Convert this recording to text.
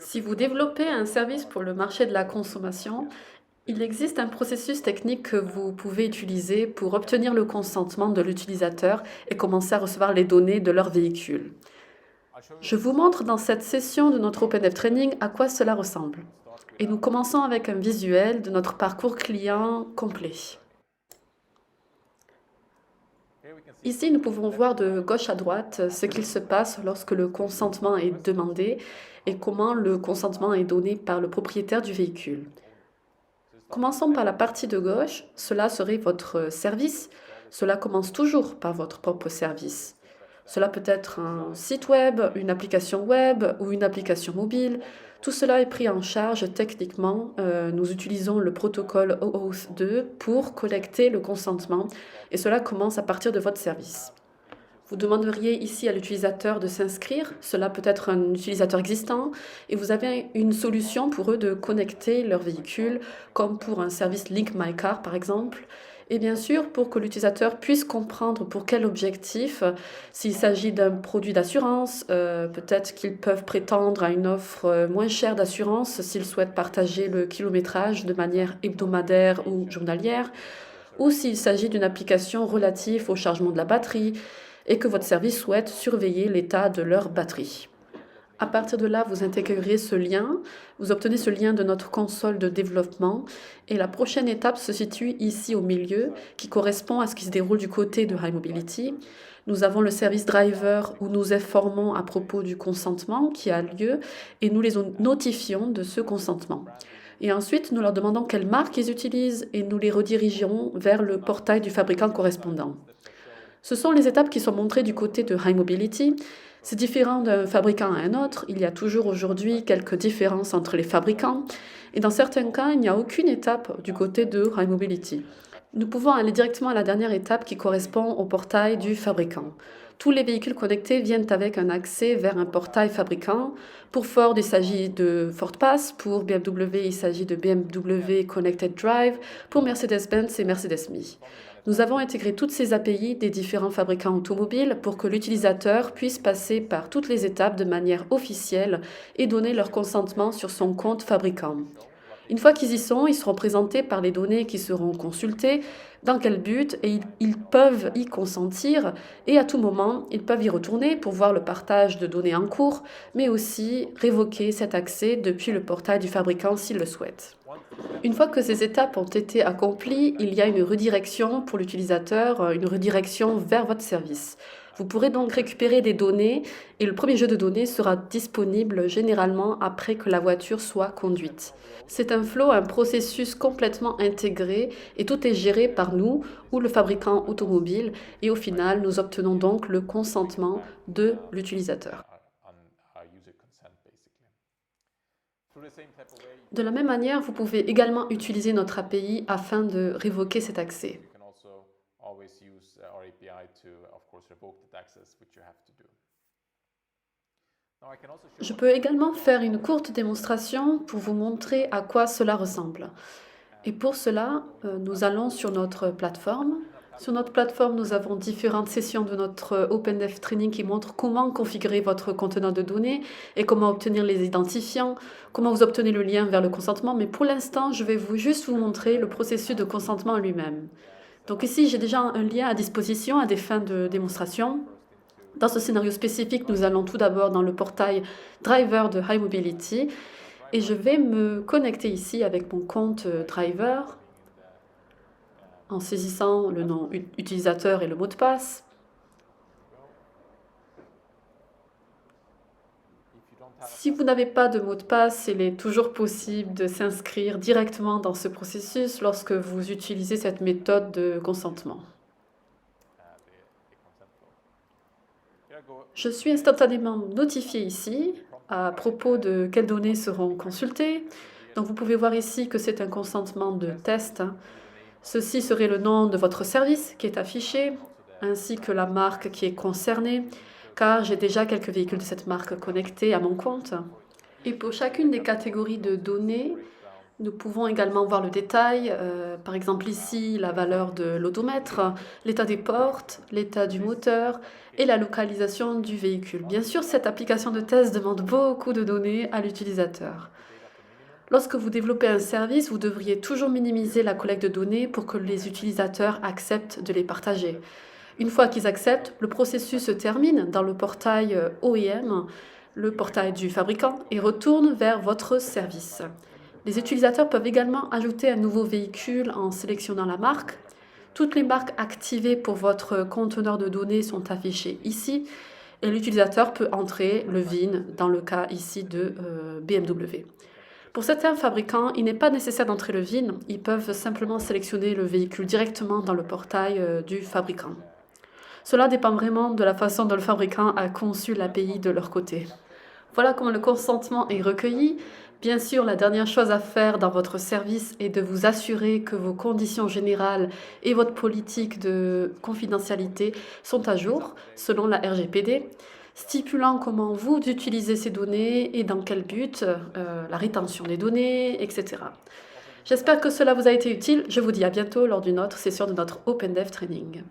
Si vous développez un service pour le marché de la consommation, il existe un processus technique que vous pouvez utiliser pour obtenir le consentement de l'utilisateur et commencer à recevoir les données de leur véhicule. Je vous montre dans cette session de notre OpenDev Training à quoi cela ressemble. Et nous commençons avec un visuel de notre parcours client complet. Ici, nous pouvons voir de gauche à droite ce qu'il se passe lorsque le consentement est demandé et comment le consentement est donné par le propriétaire du véhicule. Commençons par la partie de gauche, cela serait votre service. Cela commence toujours par votre propre service. Cela peut être un site web, une application web ou une application mobile. Tout cela est pris en charge techniquement. Nous utilisons le protocole OAuth 2 pour collecter le consentement et cela commence à partir de votre service. Vous demanderiez ici à l'utilisateur de s'inscrire, cela peut être un utilisateur existant, et vous avez une solution pour eux de connecter leur véhicule, comme pour un service Link My Car par exemple. Et bien sûr, pour que l'utilisateur puisse comprendre pour quel objectif, s'il s'agit d'un produit d'assurance, peut-être qu'ils peuvent prétendre à une offre moins chère d'assurance s'ils souhaitent partager le kilométrage de manière hebdomadaire ou journalière, ou s'il s'agit d'une application relative au chargement de la batterie et que votre service souhaite surveiller l'état de leur batterie. À partir de là, vous intégrez ce lien, vous obtenez ce lien de notre console de développement et la prochaine étape se situe ici au milieu qui correspond à ce qui se déroule du côté de High Mobility. Nous avons le service driver où nous informons à propos du consentement qui a lieu et nous les notifions de ce consentement. Et ensuite, nous leur demandons quelle marque ils utilisent et nous les redirigeons vers le portail du fabricant correspondant. Ce sont les étapes qui sont montrées du côté de High Mobility. C'est différent d'un fabricant à un autre. Il y a toujours aujourd'hui quelques différences entre les fabricants. Et dans certains cas, il n'y a aucune étape du côté de High Mobility. Nous pouvons aller directement à la dernière étape qui correspond au portail du fabricant. Tous les véhicules connectés viennent avec un accès vers un portail fabricant. Pour Ford, il s'agit de Ford Pass. Pour BMW, il s'agit de BMW Connected Drive. Pour Mercedes-Benz, c'est Mercedes-Me. Nous avons intégré toutes ces API des différents fabricants automobiles pour que l'utilisateur puisse passer par toutes les étapes de manière officielle et donner leur consentement sur son compte fabricant. Une fois qu'ils y sont, ils seront présentés par les données qui seront consultées, dans quel but, et ils peuvent y consentir, et à tout moment, ils peuvent y retourner pour voir le partage de données en cours, mais aussi révoquer cet accès depuis le portail du fabricant s'ils le souhaitent. Une fois que ces étapes ont été accomplies, il y a une redirection pour l'utilisateur, une redirection vers votre service. Vous pourrez donc récupérer des données et le premier jeu de données sera disponible généralement après que la voiture soit conduite. C'est un flow, un processus complètement intégré et tout est géré par nous ou le fabricant automobile et au final nous obtenons donc le consentement de l'utilisateur. De la même manière, vous pouvez également utiliser notre API afin de révoquer cet accès. Je peux également faire une courte démonstration pour vous montrer à quoi cela ressemble. Et pour cela, nous allons sur notre plateforme. Sur notre plateforme, nous avons différentes sessions de notre OpenDev Training qui montrent comment configurer votre conteneur de données et comment obtenir les identifiants, comment vous obtenez le lien vers le consentement. Mais pour l'instant, je vais juste vous montrer le processus de consentement lui-même. Donc ici, j'ai déjà un lien à disposition à des fins de démonstration. Dans ce scénario spécifique, nous allons tout d'abord dans le portail Driver de High Mobility et je vais me connecter ici avec mon compte Driver en saisissant le nom utilisateur et le mot de passe. Si vous n'avez pas de mot de passe, il est toujours possible de s'inscrire directement dans ce processus lorsque vous utilisez cette méthode de consentement. Je suis instantanément notifiée ici à propos de quelles données seront consultées. Donc vous pouvez voir ici que c'est un consentement de test. Ceci serait le nom de votre service qui est affiché, ainsi que la marque qui est concernée, car j'ai déjà quelques véhicules de cette marque connectés à mon compte. Et pour chacune des catégories de données, Nous pouvons également voir le détail, par exemple ici la valeur de l'odomètre, l'état des portes, l'état du moteur et la localisation du véhicule. Bien sûr, cette application de test demande beaucoup de données à l'utilisateur. Lorsque vous développez un service, vous devriez toujours minimiser la collecte de données pour que les utilisateurs acceptent de les partager. Une fois qu'ils acceptent, le processus se termine dans le portail OEM, le portail du fabricant, et retourne vers votre service. Les utilisateurs peuvent également ajouter un nouveau véhicule en sélectionnant la marque. Toutes les marques activées pour votre conteneur de données sont affichées ici et l'utilisateur peut entrer le VIN dans le cas ici de BMW. Pour certains fabricants, il n'est pas nécessaire d'entrer le VIN, ils peuvent simplement sélectionner le véhicule directement dans le portail du fabricant. Cela dépend vraiment de la façon dont le fabricant a conçu l'API de leur côté. Voilà comment le consentement est recueilli. Bien sûr, la dernière chose à faire dans votre service est de vous assurer que vos conditions générales et votre politique de confidentialité sont à jour selon la RGPD, stipulant comment vous utilisez ces données et dans quel but, la rétention des données, etc. J'espère que cela vous a été utile. Je vous dis à bientôt lors d'une autre session de notre OpenDev Training.